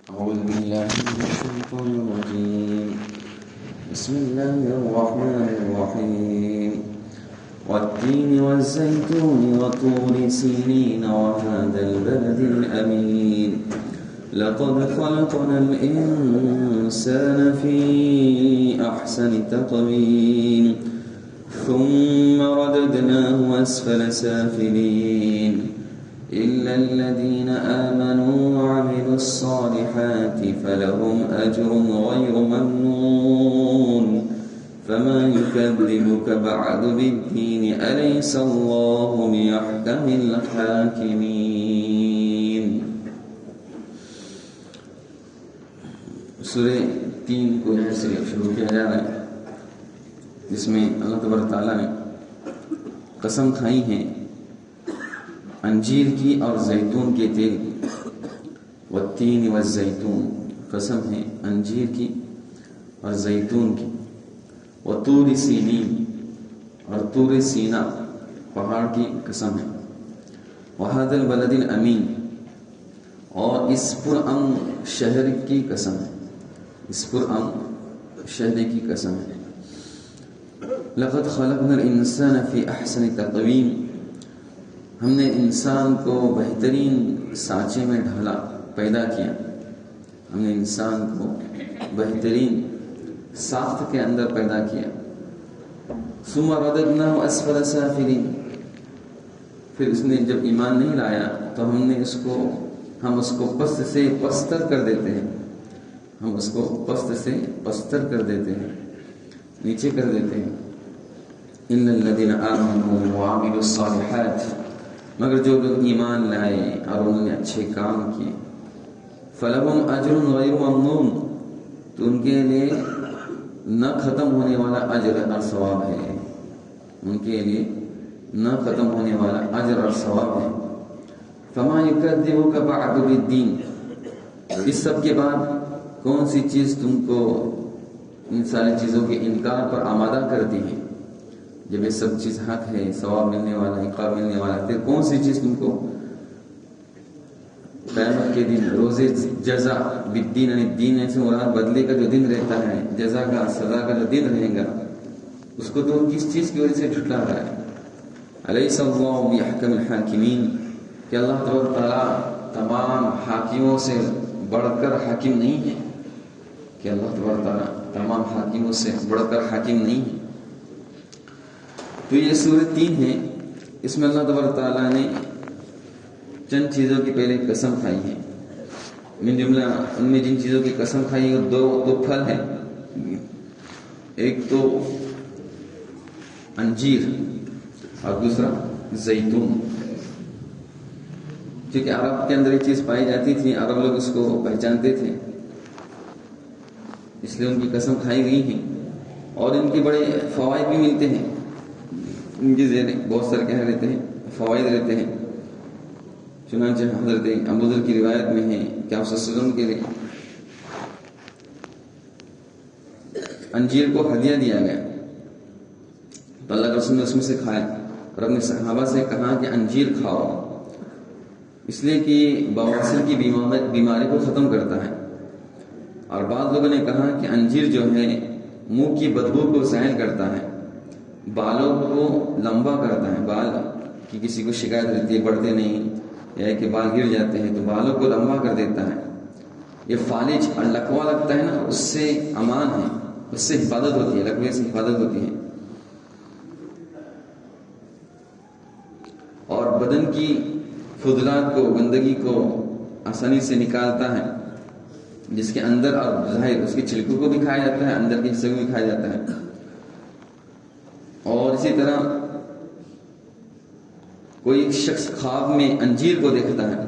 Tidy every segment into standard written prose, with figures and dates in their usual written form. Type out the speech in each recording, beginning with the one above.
أعوذ بالله من الشيطان الرجيم. بسم الله الرحمن الرحيم. والتين والزيتون وطور سينين وهذا البلد الأمين لقد خلقنا الإنسان في أحسن تقويم ثم رددناه أسفل سافلين إلا الذين آمنوا وعملوا الصالحات فلهم أجر غير ممنون فما يكذبك بعد بالدين أليس الله بأحكم الحاكمين. سورہ 3 کو یہاں سے شروع کیا جا رہا ہے، جس میں اللہ تبارک تعالیٰ نے قسم کھائی ہیں انجیر کی اور زیتون کے تیل کی. والتین والزیتون، قسم ہے انجیر کی اور زیتون کی. وطور سینین، اور طور سینا پہاڑ کی قسم ہے. وہذا البلد الامین، اور اس پرامن شہر کی قسم ہے. اس پرامن شہر کی قسم ہے. لقد خلقنا الانسان فی احسن تقویم، ہم نے انسان کو بہترین سانچے میں ڈھالا، پیدا کیا. ہم نے انسان کو بہترین ساخت کے اندر پیدا کیا. ثم رددناه اسفل سافلین، پھر اس نے جب ایمان نہیں لایا تو ہم اس کو پست سے پستر کر دیتے ہیں. ہم اس کو پست سے پستر کر دیتے ہیں، نیچے کر دیتے ہیں. الا الذين آمنوا وعملوا الصالحات، مگر جو لوگ ایمان لائے اور انہوں نے اچھے کام کیے. فلہم اجر غیر ممنون، تو ان کے لیے نہ ختم ہونے والا اجر اور ثواب ہے. ان کے لیے نہ ختم ہونے والا اجر اور ثواب ہے. فما یکذبک بعد بالدین، اس سب کے بعد کون سی چیز تم کو ان ساری چیزوں کے انکار پر آمادہ کرتی ہے؟ جب یہ سب چیز حق ہے، ثواب ملنے والا، عقاب ملنے والا، پھر کون سی چیز تم کو قیامت کے دن روزے جزا بالدین، یعنی دین سے مراد بدلے کا جو دن رہتا ہے، جزا کا سزا کا جو دن رہے گا، اس کو تم کس چیز کی وجہ سے جھٹلا رہا ہے؟ الیس اللہ باحکم الحاکمین، کہ اللہ تبارک تعالیٰ تمام حاکموں سے بڑھ کر حاکم نہیں ہے؟ کہ اللہ تبارک تعالیٰ تمام حاکموں سے بڑھ کر حاکم نہیں ہے؟ تو یہ سورہ 3 ہے، اس میں اللہ تبارک تعالیٰ نے چند چیزوں کی پہلے قسم کھائی ہے. من جملہ ان میں جن چیزوں کی قسم کھائی ہے وہ دو پھل ہیں. ایک تو انجیر اور دوسرا زیتون. کیونکہ عرب کے اندر یہ چیز پائی جاتی تھی، عرب لوگ اس کو پہچانتے تھے، اس لیے ان کی قسم کھائی گئی ہیں. اور ان کے بڑے فوائد بھی ملتے ہیں. ان کے ذہن بہت سارے کہہ رہتے ہیں، فوائد رہتے ہیں. چنانچہ حضرت ابوذر کی روایت میں ہے کہ آپ صلی اللہ علیہ وسلم کے لیے انجیر کو ہدیہ دیا گیا تو اللہ کے رسول نے اس میں سے کھایا اور اپنے صحابہ سے کہا کہ انجیر کھاؤ، اس لیے کہ بواسیر کی بیماری کو ختم کرتا ہے. اور بعض لوگوں نے کہا کہ انجیر جو ہے منہ کی بدبو کو زائل کرتا ہے، بالوں کو لمبا کرتا ہے. بال کی کسی کو شکایت رہتی ہے بڑھتے نہیں، یا کہ بال گر جاتے ہیں تو بالوں کو لمبا کر دیتا ہے. یہ فالج اور لکوا لگتا ہے نا، اس سے امان ہے، اس سے حفاظت ہوتی ہے، لکوے سے حفاظت ہوتی ہے. اور بدن کی فضلات کو، گندگی کو آسانی سے نکالتا ہے، جس کے اندر اور ظاہر اس کے چھلکوں کو بھی کھایا جاتا ہے، اندر کے حصے کو بھی کھایا جاتا ہے. اور اسی طرح کوئی شخص خواب میں انجیر کو دیکھتا ہے.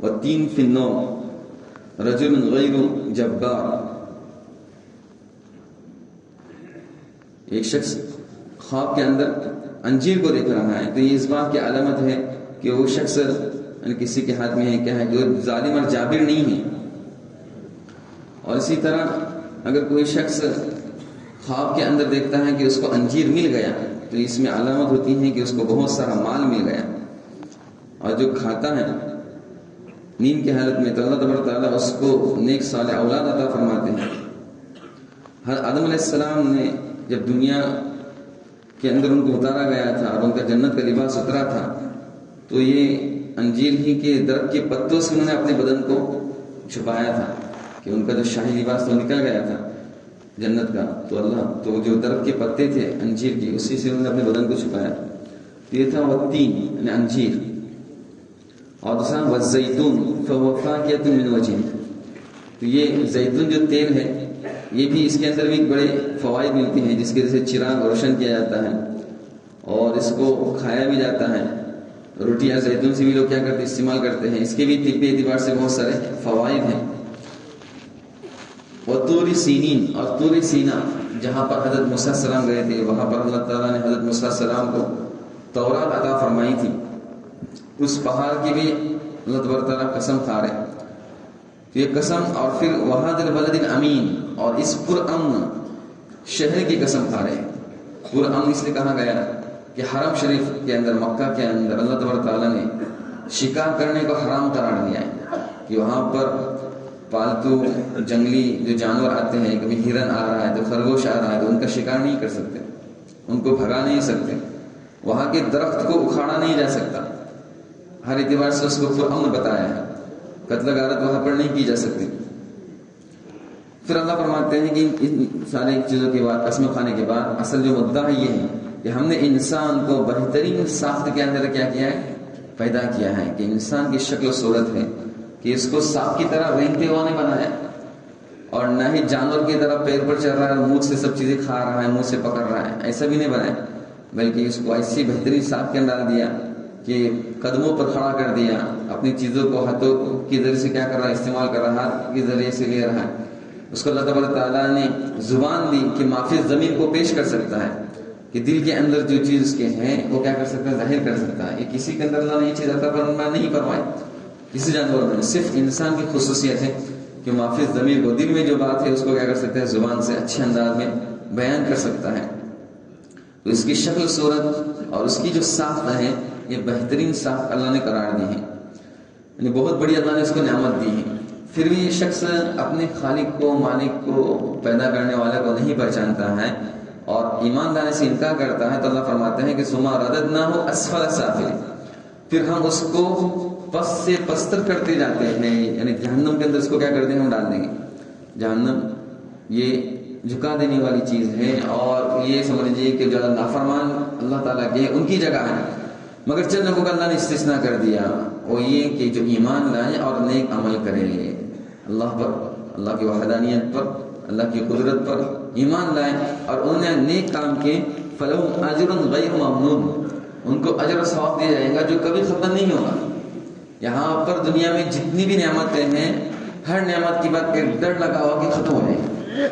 والتین فی النوم رجل غیر جبار، ایک شخص خواب کے اندر انجیر کو دیکھ رہا ہے تو یہ اس بات کی علامت ہے کہ وہ شخص کسی کے ہاتھ میں ہے، کیا ہے، جو ظالم اور جابر نہیں ہے. اور اسی طرح اگر کوئی شخص خواب کے اندر دیکھتا ہے کہ اس کو انجیر مل گیا تو اس میں علامت ہوتی ہے کہ اس کو بہت سارا مال مل گیا. اور جو کھاتا ہے نیند کی حالت میں، تو اللہ تبارک تعالیٰ اس کو نیک صالح اولاد عطا فرماتے ہیں۔ آدم علیہ السلام نے جب دنیا کے اندر ان کو اتارا گیا تھا اور ان کا جنت کا لباس اترا تھا، تو یہ انجیر ہی کے درخت کے پتوں سے انہوں نے اپنے بدن کو چھپایا تھا کہ ان کا جو شاہی لباس تو نکل گیا تھا جنت کا، تو جو درخت کے پتے تھے انجیر کی، اسی سے انہوں نے اپنے بدن کو چھپایا تھا۔ تو یہ تھا والتین یعنی انجیر، اور دوسرا والزیتون فهو فاکہۃ من وجہ، تو یہ زیتون جو تیل ہے یہ بھی اس کے اندر بھی بڑے فوائد ملتے ہیں، جس کی وجہ سے چراغ روشن کیا جاتا ہے اور اس کو کھایا بھی جاتا ہے۔ روٹیاں زیتون سے بھی لوگ کیا کرتے ہیں، استعمال کرتے ہیں، اس کے بھی طبی اعتبار سے بہت سارے فوائد ہیں۔ وطور سینین، اور طور سینا جہاں پر حضرت موسیٰ علیہ السلام گئے تھے، وہاں پر اللہ تعالیٰ نے حضرت موسیٰ علیہ السلام کو تورات عطا فرمائی تھی، اس پہاڑ کی بھی اللہ تبارک تعالیٰ قسم کھا رہے ہیں۔ تو یہ قسم، اور پھر وحاد البلد الامین، اور اس پرامن شہر کی قسم کھا رہے ہیں۔ پرامن اس لیے کہا گیا کہ حرم شریف کے اندر، مکہ کے اندر اللہ تبارک تعالیٰ نے شکار کرنے کو حرام قرار دیا ہے کہ وہاں پر پالتو جنگلی جو جانور آتے ہیں، کبھی ہرن آ رہا ہے تو خرگوش آ رہا ہے، تو ان کا شکار نہیں کر سکتے، ان کو بھگا نہیں سکتے، وہاں کے درخت کو اکھاڑا نہیں جا سکتا، ہر اعتبار سے اس کو پرامن بتایا ہے، قتل غارت وہاں پر نہیں کی جا سکتی۔ پھر اللہ فرماتے ہیں کہ ان ساری چیزوں کے بعد، قسم کھانے کے بعد، اصل جو مدعا یہ ہے کہ ہم نے انسان کو بہترین ساخت کے اندر کیا کیا ہے، پیدا کیا ہے، کہ انسان کی شکل و صورت ہے کہ اس کو سانپ کی طرح رینگتے ہوا نہیں بنایا، اور نہ ہی جانور کی طرح پیر پر چل رہا ہے، منہ سے سب چیزیں کھا رہا ہے، منہ سے پکڑ رہا ہے، ایسا بھی نہیں بنایا، بلکہ اس کو ایسی بہترین سانپ کے اندر ڈال دیا کہ قدموں پر کھڑا کر دیا، اپنی چیزوں کو ہاتھوں کے ذریعے سے کیا کر رہا ہے، استعمال کر رہا ہے، ہاتھ کے ذریعے سے لے رہا ہے۔ اس کو اللہ تبارک تعالیٰ نے زبان دی کہ معافی زمین کو پیش کر سکتا ہے، کہ دل کے اندر جو چیز اس کے ہیں وہ کیا کر سکتا ہے، ظاہر کر سکتا ہے۔ یہ کسی کے اندر اللہ نے یہ چیز عطا فرمایا نہیں فرمائی، کسی جانور میں، صرف انسان کی خصوصیت ہے کہ معافی ضمیر کو، دل میں جو بات ہے اس کو کیا کر سکتا ہے، زبان سے اچھے انداز میں بیان کر سکتا ہے۔ تو اس کی شکل صورت اور اس کی جو ساخت ہے، یہ بہترین ساخت اللہ نے قرار دی ہے، یعنی بہت بڑی اللہ نے اس کو نعمت دی ہے۔ پھر بھی یہ شخص اپنے خالق کو، مالک کو، پیدا کرنے والے کو نہیں پہچانتا ہے اور ایمان لانے سے انکار کرتا ہے، تو اللہ فرماتے ہیں کہ ثم رددناہ اسفل سافلین، پھر ہم اس کو پس سے پستر کرتے جاتے ہیں، یعنی جہنم کے اندر اس کو کیا کر دیں گے، ہم ڈال دیں گے۔ جہنم یہ جھکا دینے والی چیز ہے، اور یہ سمجھ لیجیے کہ جو نافرمان اللہ تعالیٰ کے ان کی جگہ ہے، مگر چند لوگوں کا اللہ نے استثناء کر دیا، وہ یہ کہ جو ایمان لائیں اور نیک عمل کریں، اللہ پر، اللہ کی وحدانیت پر، اللہ کی قدرت پر ایمان لائیں اور انہوں نے نیک کام کیے، فلہم اجر غیر ممنون، ان کو اجر و ثواب دیا جائے گا جو کبھی ختم نہیں ہوگا۔ یہاں پر دنیا میں جتنی بھی نعمتیں ہیں، ہر نعمت کی بات ایک ڈر لگا ہوا کہ ختم ہو جائے گا،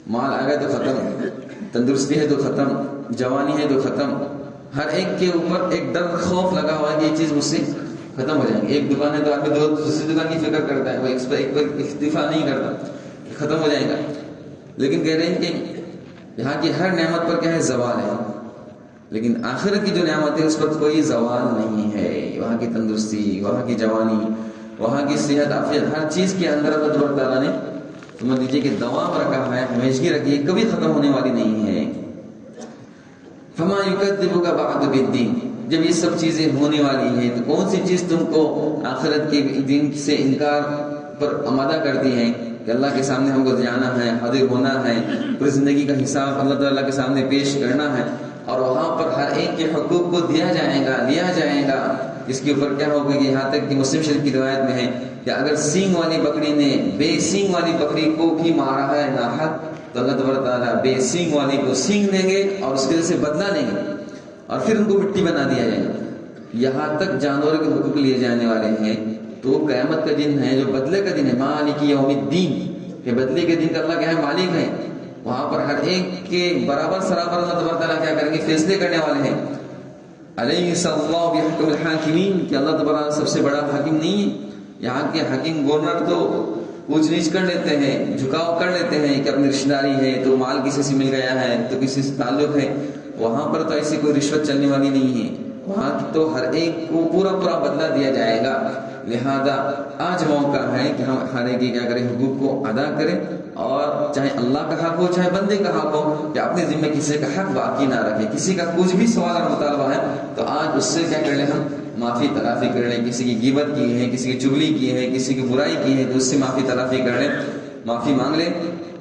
مال آ گیا تو ختم، تندرستی ہے تو ختم، جوانی ہے تو ختم، ہر ایک کے اوپر ایک ڈر، خوف لگا ہوا ہے کہ یہ چیز مجھ سے ختم ہو جائے گی۔ ایک دکان ہے تو آدمی دوسری دکان کی فکر کرتا ہے، وہ ایک پر اکتفا نہیں کرتا، ختم ہو جائے گا۔ لیکن کہہ رہے ہیں کہ یہاں کی ہر نعمت پر کیا ہے، زوال ہے، لیکن آخرت کی جو نعمت ہے اس پر کوئی زوال نہیں ہے۔ وہاں کی تندرستی، وہاں کی جوانی، وہاں کی صحت عافیت، ہر چیز کے اندر اللہ تبارک تعالیٰ نے سمجھ لیجیے کہ دوام رکھا ہے، ہمیشگی رکھی ہے، کبھی ختم ہونے والی نہیں ہے۔ فما یکذبک بعد بالدین، جب یہ سب چیزیں ہونے والی ہیں تو کون سی چیز تم کو آخرت کے دن سے انکار پر آمادہ کرتی ہے کہ اللہ کے سامنے ہم کو جانا ہے، حاضر ہونا ہے، پوری زندگی کا حساب اللہ تعالیٰ کے سامنے پیش کرنا ہے، اور وہاں پر ہر ایک کے حقوق کو دیا جائے گا، لیا جائے گا۔ اس کے اوپر کیا ہوگا کہ یہاں تک کہ مسلم شریف کی روایت میں ہے کہ اگر سینگ والی بکری نے بے سینگ والی بکری کو بھی مارا ہے ناحق، تو اللہ تبارک تعالیٰ بے سینگ والی کو سینگ دیں گے اور اس کی وجہ سے بدلہ لیں گے، اور پھر ان کو مٹی بنا دیا جائے گا۔ یہاں تک جانوروں کے حقوق لیے جانے والے ہیں، تو قیامت کا دن ہے جو بدلے کا دن ہے، مالک یوم الدین، کہ بدلے کے دن کا اللہ کیا ہے، مالک ہے۔ وہاں پر ہر ایک کے برابر سرابر اللہ تبارک تعالیٰ کیا کریں گے، فیصلے کرنے والے ہیں۔ الیس اللہ بحکم الحاکمین، کہ اللہ تبارک سب سے بڑا حاکم نہیں ہے؟ یہاں کے حاکم گورنر تو اونچ نیچ کر لیتے ہیں، جھکاؤ کر لیتے ہیں کہ اپنی رشتہ داری ہے تو مال کسی سے مل گیا ہے تو کسی سے تعلق ہے، وہاں پر تو ایسی کوئی رشوت چلنے والی نہیں ہے، وہاں تو ہر ایک کو پورا بدلہ دیا جائے گا۔ لہذا آج موقع ہے کہ ہم ہر ایک کیا کریں، حقوق کو ادا کریں، اور چاہے اللہ کا حق ہو چاہے بندے کا حق ہو، کہ اپنے ذمہ کسی کا حق باقی نہ رکھے. کسی کا کچھ بھی سوال اور مطالبہ ہے تو آج اس سے کیا کر لیں، ہم معافی تلافی کر لیں. کسی کی غیبت کی ہے، کسی کی چغلی کی ہے، کسی کی برائی کی ہے تو اس سے معافی تلافی کر لیں، معافی مانگ لیں.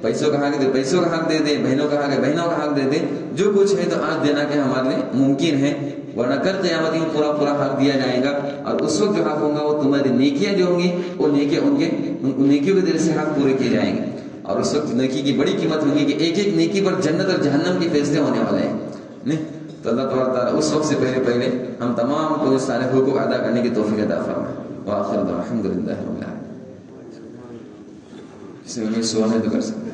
پیسوں کا حق ہے پیسوں کا حق دے دیں، بہنوں کا حق ہے بہنوں کا حق دے دیں. جو کچھ ہے تو آج دینا کہ ہمارے لیے ممکن ہے، ورنہ کل قیامت میں پورا پورا حق دیا جائے گا. اور اس وقت جو حق ہوگا وہ تمہاری نیکیاں جو ہوں گی وہ نیکیاں ان نیکیوں کے ذریعے سے حق پورے کیے جائیں گے. اور اس وقت نیکی کی بڑی قیمت ہوگی کہ ایک ایک نیکی پر جنت اور جہنم کے فیصلے ہونے والے ہیں. نہیں تو اللہ تبارک تعالیٰ اس وقت سے پہلے ہم تمام کو سارے حقوق ادا کرنے کی توفیق عطا فرمائے. وآخر دعوانا الحمد للہ رب العالمین. کسی میں سوال ہے تو کر سکتے.